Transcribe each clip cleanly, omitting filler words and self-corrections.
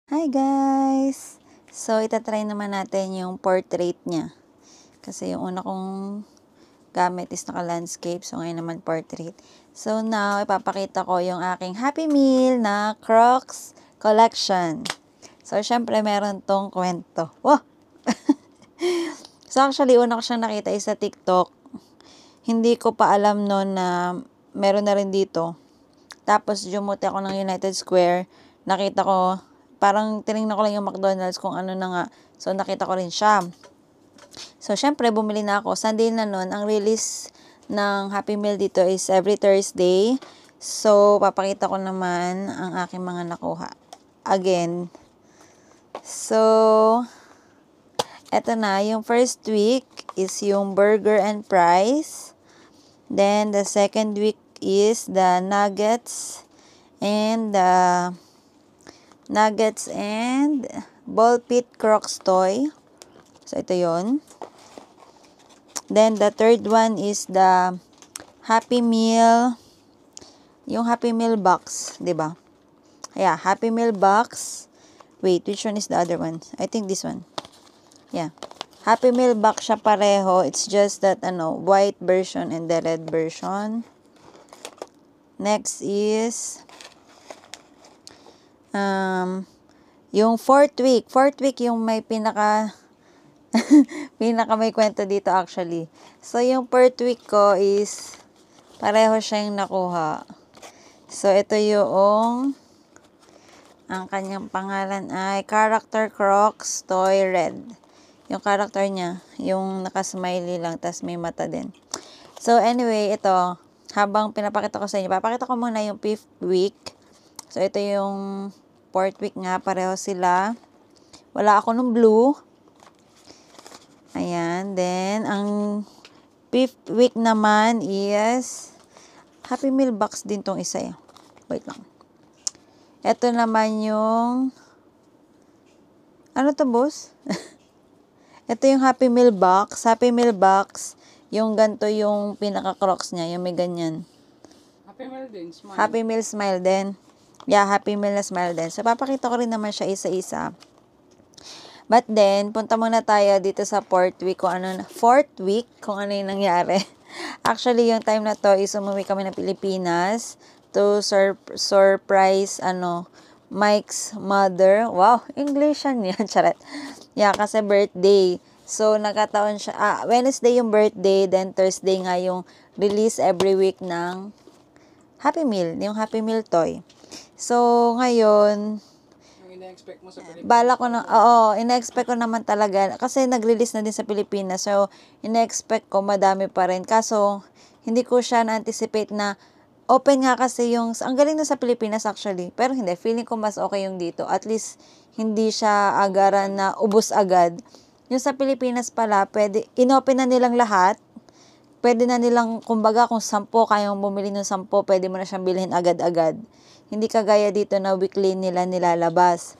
Hi guys! So, itatry naman natin yung portrait niya. Kasi yung una kong gamit is naka-landscape. So, ngayon naman portrait. So, now, ipapakita ko yung aking Happy Meal na Crocs collection. So, syempre, meron tong kwento. Wow! So, actually, una ko siyang nakita is sa TikTok. Hindi ko pa alam noon na meron na rin dito. Tapos, jumuti ako ng United Square. Nakita ko, parang tinignan ko lang yung McDonald's kung ano na nga. So, nakita ko rin siya. So, syempre, bumili na ako. Sunday na nun, ang release ng Happy Meal dito is every Thursday. So, papakita ko naman ang aking mga nakuha. Again. So, eto na. Yung first week is yung burger and fries. Then, the second week is the nuggets and ball pit Crocs toy. So, ito yon. Then, the third one is the Happy Meal. Yung Happy Meal box, diba? Yeah, Happy Meal box. Wait, which one is the other one? I think this one. Yeah. Happy Meal box siya pareho. It's just that, white version and the red version. Next is yung fourth week. Fourth week yung may pinaka may kwento dito actually. So, yung fourth week ko is pareho siya yung nakuha. So, ito yung ang kanyang pangalan ay Character Crocs Toy Red. Yung character niya, yung nakasmiley lang, tas may mata din. So, anyway, ito, habang pinapakita ko sa inyo, papakita ko muna yung 5th week. So, ito yung 4th week nga, pareho sila. Wala ako nung blue. Ayan, then, ang 5th week naman is Happy Meal box din tong isa eh. Wait lang. Ito naman yung ano to, boss? Ito yung Happy Meal box. Happy Meal box, yung ganito yung pinaka-Crocs niya, yung may ganyan. Happy Meal din, smile. Happy Meal smile din. Yeah, Happy Meal na smile din. So, papakita ko rin naman siya isa-isa. But then, punta muna tayo dito sa 4th week kung ano yung nangyari. Actually, yung time na to is umuwi kami ng Pilipinas to surprise, Mike's mother. Wow, English yan. Charet. Yeah, kasi birthday. So, nagkataon siya, Wednesday yung birthday, then Thursday nga yung release every week ng Happy Meal, yung Happy Meal toy. So, ngayon, Yung ina-expect mo sa Pilipinas. ina-expect ko naman talaga, kasi nag-release na din sa Pilipinas, so, ina-expect ko madami pa rin. Kaso, hindi ko siya na-anticipate na open nga kasi ang galing na sa Pilipinas actually, pero hindi, feeling ko mas okay yung dito. At least, hindi siya agaran na ubos agad. Yung sa Pilipinas pala, inopen na nilang lahat. Pwede na nilang, kumbaga, kung 10 kayang bumili ng 10, pwede mo na siyang bilhin agad-agad. Hindi kagaya dito na weekly nila nilalabas.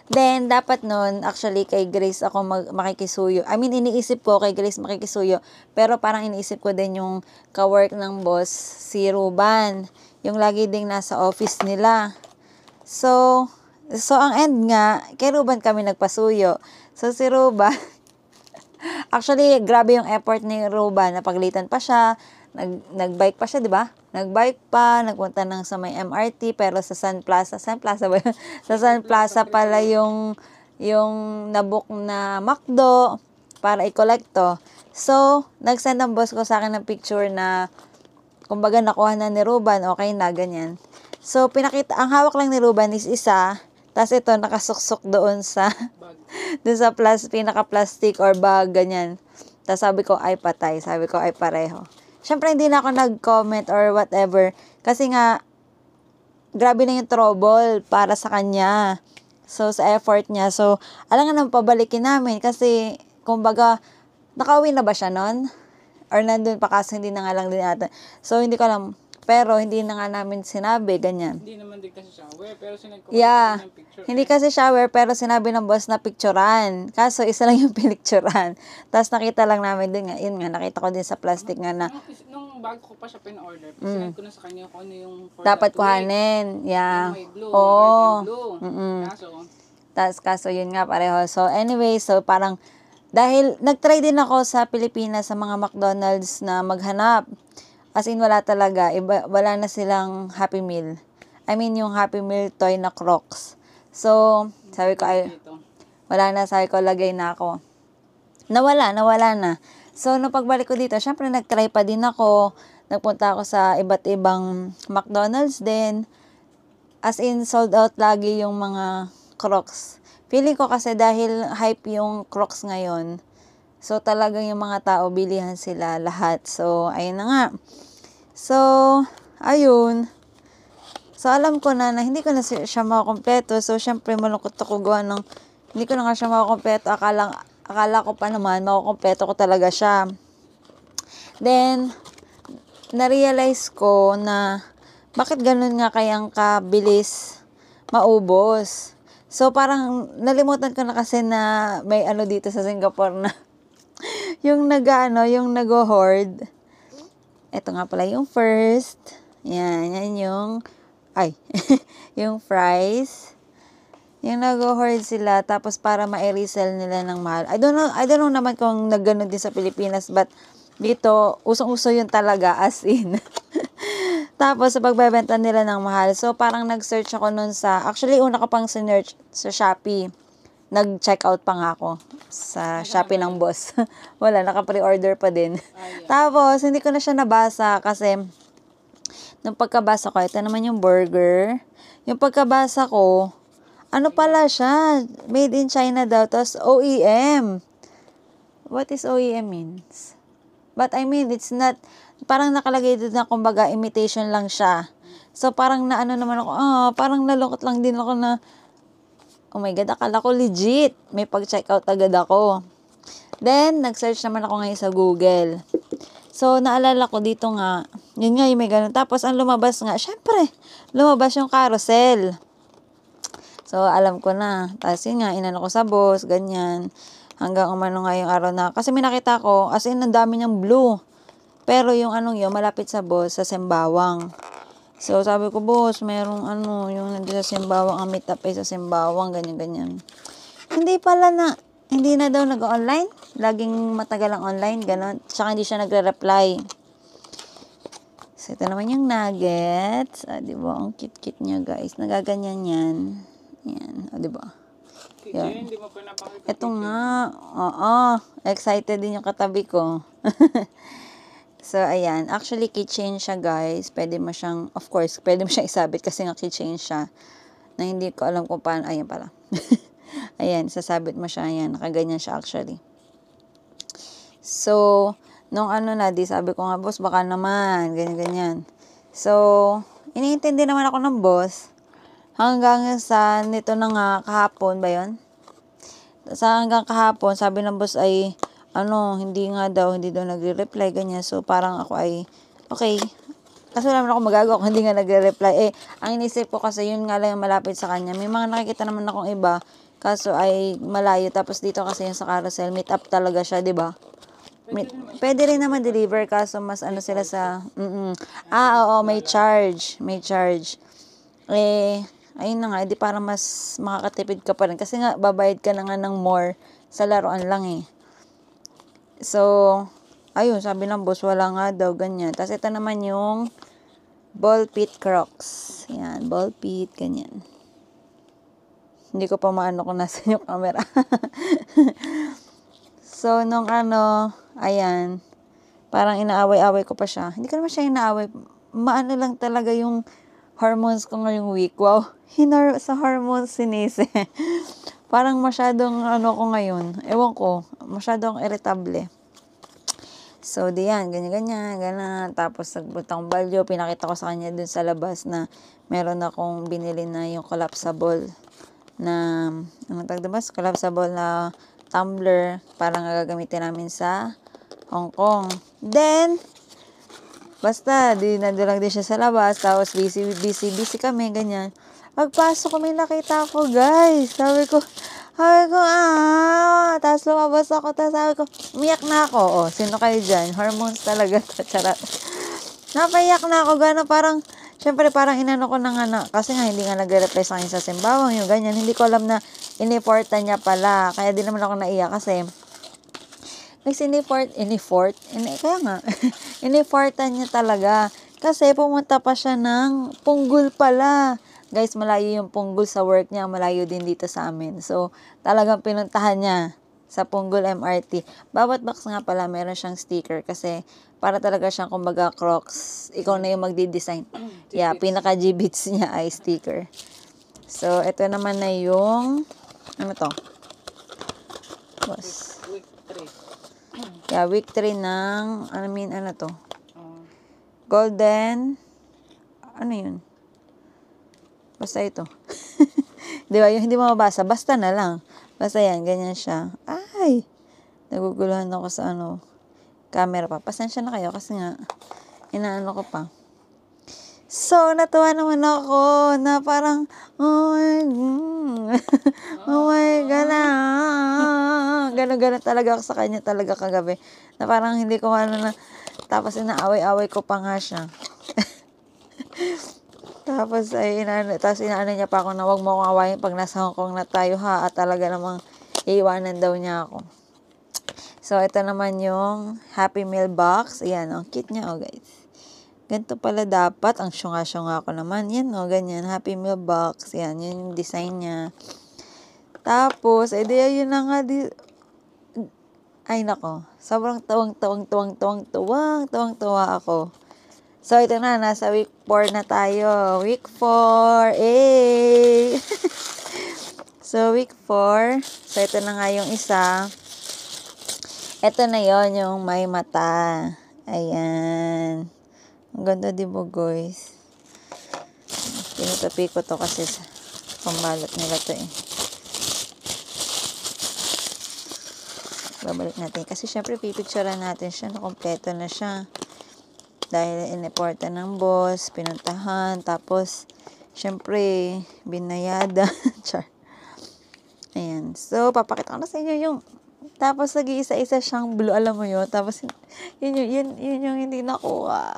Then, dapat nun, actually, kay Grace ako makikisuyo. I mean, iniisip ko kay Grace makikisuyo. Pero parang iniisip ko din yung kawork ng boss, si Ruban. Yung lagi ding nasa office nila. So, ang end nga, kay Ruban kami nagpasuyo. So, si Ruban, actually, grabe yung effort ni Ruban. Napaglitan pa siya, nagbike pa siya, di ba? Nagbike pa, nagpunta ng sa may MRT, pero sa Sun Plaza ba yun? Sa Sun Plaza pala yung nabook na McDo para i-collect to. So, nag-send ang boss ko sa akin ng picture na, kumbaga, nakuha na ni Ruban, okay na, ganyan. So, ang hawak lang ni Ruban is isa, tas ito, nakasuksok doon sa pinaka-plastic or bag, ganyan. Tas sabi ko, ay patay. Sabi ko, ay pareho. Siyempre, hindi na ako nag-comment or whatever. Kasi nga, grabe na yung trouble para sa kanya. So, sa effort niya. So, alam nga nang pabalikin namin. Kasi, kumbaga, nakauwi na ba siya nun? Or nandun pa kasi hindi na nga lang din ata. So, hindi ko alam. Pero, hindi na nga namin sinabi, ganyan. Hindi naman din kasi siya aware, pero sinend ko Yeah. ng picture. Hindi kasi shower, pero sinabi ng boss na picturean. Kaso, isa lang yung pinicturean. Tapos nakita lang namin din nga, yun nga, nakita ko din sa plastic nga na, Nung bago ko pa siya pin-order, sinend ko na sa kanya kung ano yung for Dapat that week. kuhanin. Yeah. Yung may blue, Oo. red and blue. Mm-mm. Kaso, Kaso yun nga pareho. So anyway, so parang dahil nagtry din ako sa Pilipinas sa mga McDonald's na maghanap. As in wala talaga. Wala na silang Happy Meal. I mean yung Happy Meal toy na Crocs. So sabi ko ay dito. wala na, sabi ko lagay na ako. Nawala na. So nung pagbalik ko dito, syempre nagtry pa din ako. Nagpunta ako sa iba't ibang McDonald's din. As in sold out lagi yung mga Crocs. Feeling ko kasi dahil hype yung Crocs ngayon, so talagang yung mga tao bilihan sila lahat. So ayun na nga. So ayun. So alam ko na hindi ko na siya makakompleto. So syempre malungkot ako gawa ng hindi ko na nga siya makakompleto. Akala ko pa naman makakompleto ko talaga siya. Then na-realize ko na bakit ganun nga kayang kabilis maubos. So, parang nalimutan ko na kasi na may ano dito sa Singapore na yung nag-hoard. Ito nga pala yung first. Yan yung, yung fries. Yung nag-hoard sila, tapos para ma-resell nila ng mahal. I don't know naman kung nagganon din sa Pilipinas, but dito, usong-uso yun talaga, as in. Tapos, sa pagbebenta nila ng mahal. So, parang nag-search ako nun actually, una ko pang sinearch sa Shopee. Nag-checkout pa nga ako sa Shopee ng boss. Wala, naka-pre-order pa din. Tapos, hindi ko na siya nabasa kasi, nung pagkabasa ko, ito naman yung burger. Yung pagkabasa ko, ano pala siya? Made in China daw. Tapos, OEM. What is OEM means? But I mean, it's not, parang nakalagay doon na kumbaga imitation lang siya. So parang naano naman ako, parang nalungkot lang din ako na, oh my God, akala ko legit. May pag-check out agad ako. Then, nag-search naman ako ngayon sa Google. So, naalala ko dito nga, yun nga yung may ganun. Tapos, ang lumabas nga, syempre, lumabas yung carousel. So, alam ko na. Tapos, yun nga, inano ko sa boss, ganyan. Hanggang umano nga yung araw na, kasi may nakita ko, as in, ang dami niyang blue. Pero yung malapit sa boss, sa Sembawang. So, sabi ko, boss, merong yung nandito sa Sembawang, ang meet up sa Sembawang, ganyan-ganyan. Hindi na daw nag-online. Laging matagal ang online, gano'n. Tsaka hindi siya nagre-reply. So, ito naman yung nuggets. Diba? Ang cute-cute niya, guys. Nagaganyan yan. Yan. Diba? Kitchen, hindi mo pa napakita. Ito nga. Excited din yung katabi ko. So, ayan. Actually, keychain siya, guys. Pwede mo siyang isabit kasi nga keychain siya. Na hindi ko alam kung paano. Ayan pala. Ayan, sasabit mo siya. Ayan, nakaganyan siya actually. So, nung sabi ko nga, boss, baka naman. Ganyan-ganyan. So, iniintindi naman ako ng boss. Hanggang sa nito na nga kahapon ba yun? Hanggang kahapon, sabi ng boss ay, hindi daw nagre-reply, ganyan. So, parang ako ay, okay. Kasi wala naman ako magagawa kung hindi nga nagre-reply. Ang inisip ko kasi yun nga lang yung malapit sa kanya. May mga nakikita naman akong iba, kaso ay malayo. Tapos dito kasi yung sa carousel, meet up talaga siya, di ba? Pwede rin naman deliver, kaso mas sila sa, oo, may charge. Ayun na nga, di para mas makakatipid ka pa rin. Kasi nga, babayad ka na nga ng more sa laruan lang eh. So, ayun, sabi ng boss, wala nga daw, ganyan. Tapos ito naman yung ball pit Crocs. Yan, ball pit, ganyan. Hindi ko pa maano kung nasa yung camera. So, nung ayan, parang inaaway-away ko pa siya. Hindi ko naman siya inaaway. Maano lang talaga yung hormones ko ngayong week. Wow, sa hormones sinise. Parang masyadong ko ngayon. Ewan ko, masyadong irritable. So, diyan, ganyan. Tapos, nagbutang balyo, pinakita ko sa kanya dun sa labas na meron akong binili na yung collapsible na, collapsible na tumbler, parang gagamitin namin sa Hong Kong. Then, basta, nandun lang din siya sa labas, tapos busy kami, ganyan. Pagpasok ko, may nakita ko, guys. Sabi ko, tapos lumabas ako, tapos sabi ko, umiyak na ako. Sino kayo dyan? Hormones talaga to, charot. Napaiyak na ako, gano'n, parang, syempre, parang inano ko na nga na, kasi nga, hindi nga nagre-reply sa akin sa simbawang, yung ganyan, hindi ko alam na, iniporta niya pala, kaya di naman ako naiyak, kasi, kaya nga, iniportan niya talaga, kasi, pumunta pa siya ng Punggol pala, guys, malayo yung Punggol sa work niya, malayo din dito sa amin, so, talagang pinuntahan niya, sa Punggol MRT. Bawat box nga pala, meron siyang sticker kasi para talaga siyang kumbaga Crocs. Ikaw na yung magdi-design. Yeah, pinaka G-Beats niya ay sticker. So, ito naman na yung, ano to? Boss. Week 3. Yeah, week 3 ng, ano to? Golden, ano yun? Basta ito. Di ba? Yung hindi mo mabasa, basta na lang. Basta yan, ganyan siya. Ay! Naguguluhan ako sa camera pa. Pasensya na kayo kasi nga, inaano ko pa. So, natuwa naman ako na parang, oh my God, gano'n talaga ako sa kanya talaga kagabi. Na parang hindi ko tapos inaaway-away ko pa nga siya. Tapos inaano niya pa ako na wag mo akong awayin pag nasa Hong Kong na tayo ha, at talaga namang iiwanan daw niya ako. So, ito naman yung Happy Meal box. Ayan, cute niya, guys. Ganito pala dapat. Ang syunga-syunga ko naman. Yan, ganyan. Happy Meal box. Yan, yun yung design niya. Tapos, yun na nga. Ay, nako. Sobrang tuwang-tuwa ako. So, ito na, nasa week 4 na tayo. Week 4, So, week 4. So, ito na nga yung isa. Ito na yon yung may mata. Ayan. Ang ganda, diba, guys? Pinutapi ko to kasi sa pambalot nila to Babalik natin. Kasi, syempre, pipicturean natin siya na kompleto na siya. Dahil iniporta ng boss, pinuntahan, tapos, syempre, binayada. Char. Ayan. So, papakita ko na sa inyo yung, tapos, nag-iisa-isa siyang blue, alam mo yun. Tapos, yun yung hindi nakuha.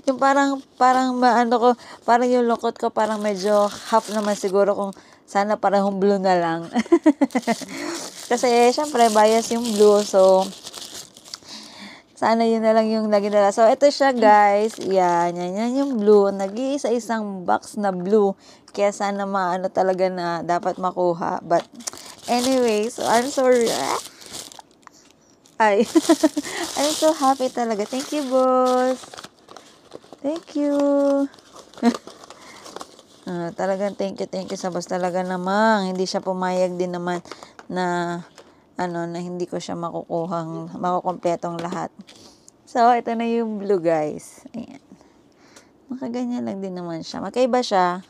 Yung parang parang yung lungkot ko, parang medyo half naman siguro kung sana parang blue na lang. Kasi, syempre, bias yung blue. So, sana yun na lang yung naging dala. So, ito siya, guys. Yan yung blue. Nag-iisa-isang box na blue. Kaya sana talaga na dapat makuha. But, anyway, so I'm sorry. I'm so happy talaga. Thank you, boss. Thank you. Talagang thank you sa boss talaga namang. Hindi siya pumayag din naman na na hindi ko siya makukumpletong lahat. So, ito na yung blue, guys. Ayan. Makaganyan lang din naman siya. Magkaiba siya.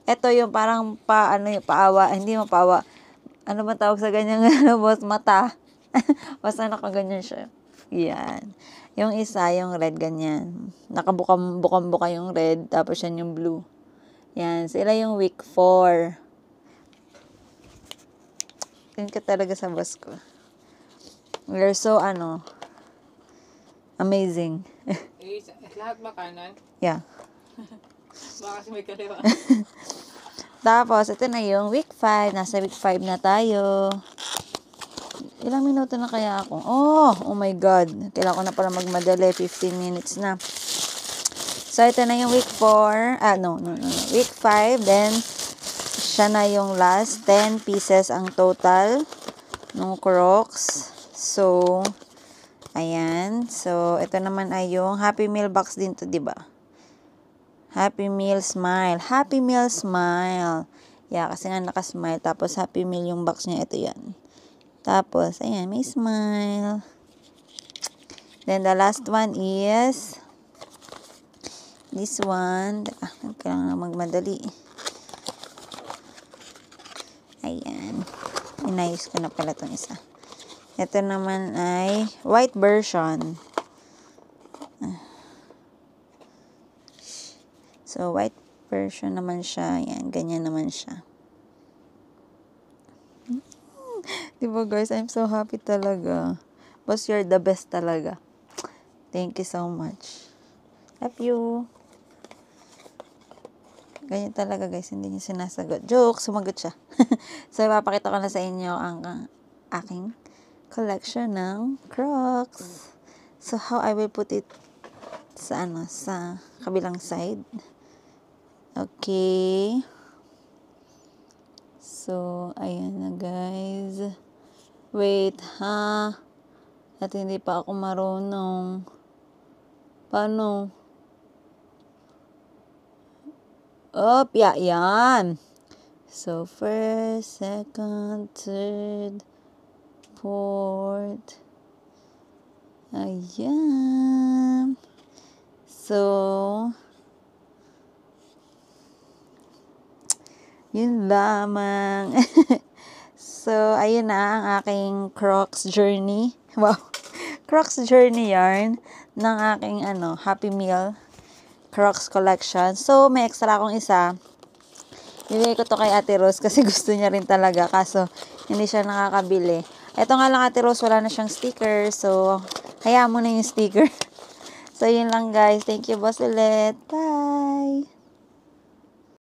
Ito yung parang paawa, hindi mo paawa. Ano ba tawag sa ganyan boss? Mata. Basta nakaganyan siya. Yan. Yung isa, yung red, ganyan. Nakabukam-buka yung red, tapos yan yung blue. Yan. Sila yung week 4. Tingin ka talaga sa boss ko. We're so, amazing. Lahat ba kanan? Yeah. Baka kasi may kaliwa. Tapos, ito na yung week 5. Nasa week 5 na tayo. Ilang minuto na kaya ako? Oh my God. Kailangan ko na pala magmadali. 15 minutes na. So, ito na yung week 4. No. Week 5. Then, siya na yung last. 10 pieces ang total ng Crocs. So, ayan. So, ito naman ay yung Happy Meal box din to, diba? Happy Meal Smile. Happy Meal Smile. Yeah, kasi nga nakasmile. Tapos, Happy Meal yung box niya. Ito yan. Tapos, ayan, may smile. Then, the last one is this one. Kailangan na magmadali. Ayan. Inayos ko na pala itong isa. Ito naman ay white version. So, white version naman siya. Ayan, ganyan naman siya. Diba, guys? I'm so happy talaga. Boss, you're the best talaga. Thank you so much. Love you. Ganyan talaga guys, hindi niya sinasagot. Joke, sumagot siya. So, ipapakita ko na sa inyo ang aking collection ng Crocs. So, how I will put it sa sa kabilang side. Okay. So, ayan na guys. Wait, ha? At hindi pa ako marunong. Paano? Yan. So, first, second, third, fourth. Ayan. So, yun lamang. So, ayun na ang aking Crocs journey. Wow. Crocs journey yarn ng aking Happy Meal Crocs collection. So, may extra akong isa. Bibigay ko to kay Ate Rose kasi gusto niya rin talaga. Kaso, hindi siya nakakabili. Ito nga lang Ate Rose, wala na siyang sticker. So, hayaan mo na yung sticker. So, yun lang guys. Thank you, boss ulit. Bye!